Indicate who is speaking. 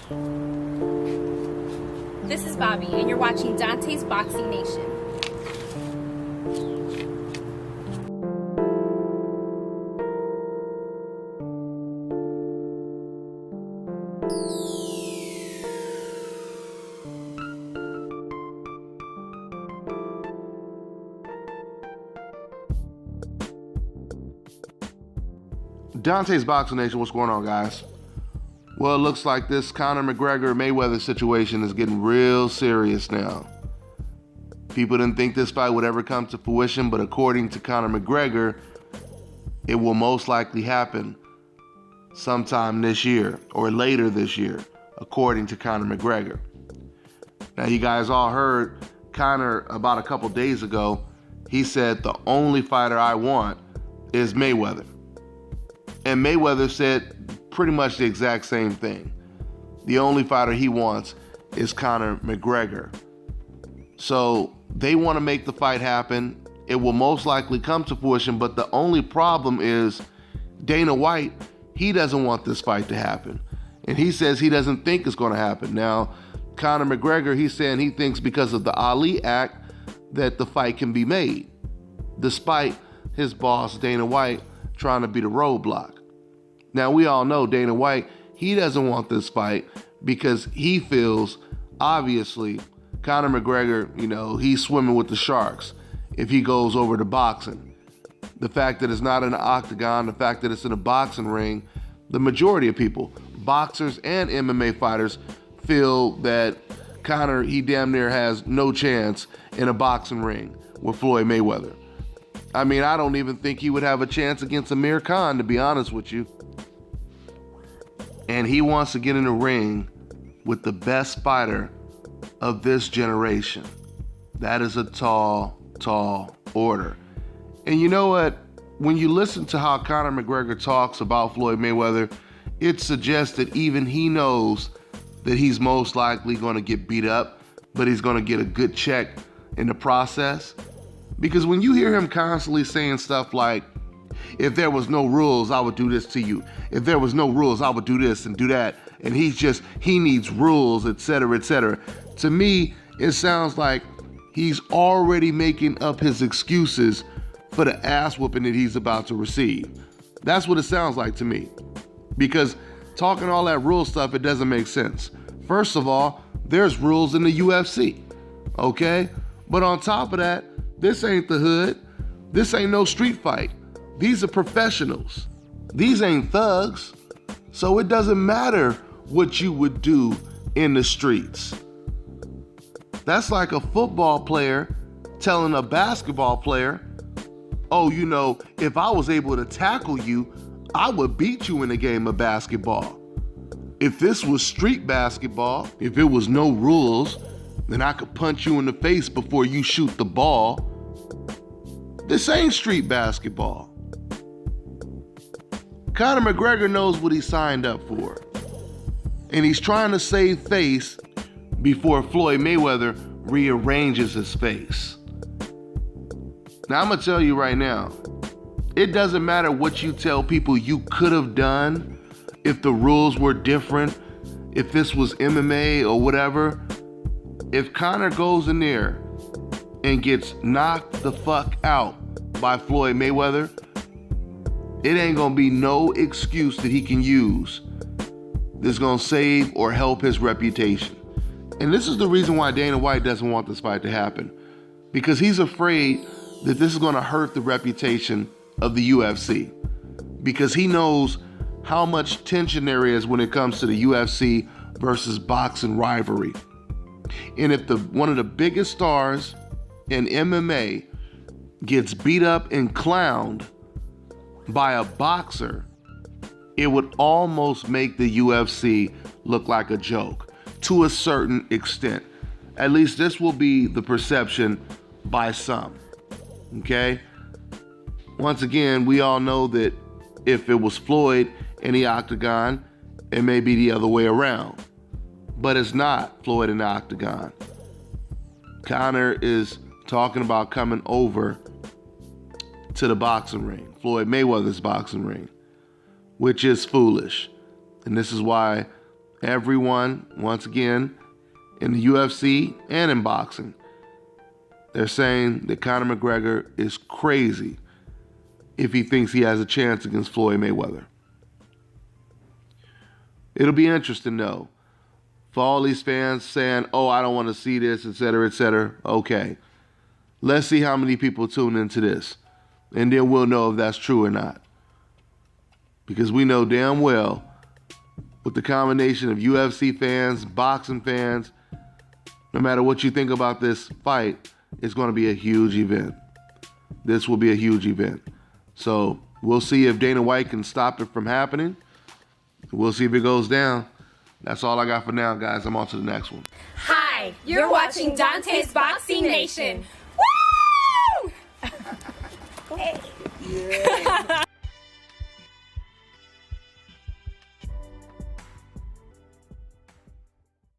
Speaker 1: This is Bobby, and you're watching Dante's Boxing Nation.
Speaker 2: Dante's Boxing Nation, what's going on, guys? Well, it looks like this Conor McGregor Mayweather situation is getting real serious now. People didn't think this fight would ever come to fruition, but according to Conor McGregor, it will most likely happen sometime this year or later this year, according to Conor McGregor. Now, you guys all heard Conor about a couple days ago. He said, the only fighter I want is Mayweather. And Mayweather said pretty much the exact same thing. The only fighter he wants is Conor McGregor. So they want to make the fight happen. It will most likely come to fruition, but the only problem is Dana White, he doesn't want this fight to happen. And he says he doesn't think it's going to happen. Now, Conor McGregor, he's saying he thinks because of the Ali Act that the fight can be made, despite his boss, Dana White, trying to be the roadblock. Now, we all know Dana White, he doesn't want this fight because he feels, obviously, Conor McGregor, he's swimming with the sharks if he goes over to boxing. The fact that it's not in an octagon, the fact that it's in a boxing ring, the majority of people, boxers and MMA fighters, feel that Conor, he damn near has no chance in a boxing ring with Floyd Mayweather. I mean, I don't even think he would have a chance against Amir Khan, to be honest with you. And he wants to get in the ring with the best fighter of this generation. That is a tall, tall order. And you know what? When you listen to how Conor McGregor talks about Floyd Mayweather, it suggests that even he knows that he's most likely going to get beat up, but he's going to get a good check in the process. Because when you hear him constantly saying stuff like, if there was no rules, I would do this to you. If there was no rules, I would do this and do that. And he needs rules, etc., etc. To me, it sounds like he's already making up his excuses for the ass whooping that he's about to receive. That's what it sounds like to me. Because talking all that rule stuff, it doesn't make sense. First of all, there's rules in the UFC, okay? But on top of that, this ain't the hood. This ain't no street fight. These are professionals. These ain't thugs. So it doesn't matter what you would do in the streets. That's like a football player telling a basketball player, oh, if I was able to tackle you, I would beat you in a game of basketball. If this was street basketball, if it was no rules, then I could punch you in the face before you shoot the ball. This ain't street basketball. Conor McGregor knows what he signed up for. And he's trying to save face before Floyd Mayweather rearranges his face. Now, I'm going to tell you right now, it doesn't matter what you tell people you could have done if the rules were different, if this was MMA or whatever. If Conor goes in there and gets knocked the fuck out by Floyd Mayweather, it ain't gonna be no excuse that he can use that's gonna save or help his reputation. And this is the reason why Dana White doesn't want this fight to happen. Because he's afraid that this is gonna hurt the reputation of the UFC. Because he knows how much tension there is when it comes to the UFC versus boxing rivalry. And if one of the biggest stars in MMA gets beat up and clowned by a boxer, it would almost make the UFC look like a joke to a certain extent. At least this will be the perception by some, okay? Once again, we all know that if it was Floyd in the octagon, it may be the other way around. But it's not Floyd in the octagon. Conor is talking about coming over to the boxing ring, Floyd Mayweather's boxing ring, which is foolish. And this is why everyone, once again, in the UFC and in boxing, they're saying that Conor McGregor is crazy if he thinks he has a chance against Floyd Mayweather. It'll be interesting, though, for all these fans saying, oh, I don't want to see this, etc., etc. Okay, let's see how many people tune into this, and then we'll know if that's true or not. Because we know damn well, with the combination of UFC fans, boxing fans, no matter what you think about this fight, it's going to be a huge event. This will be a huge event. So we'll see if Dana White can stop it from happening. We'll see if it goes down. That's all I got for now, guys. I'm on to the next one.
Speaker 1: Hi, you're watching Dante's Boxing Nation. Woo! Hey. Yeah.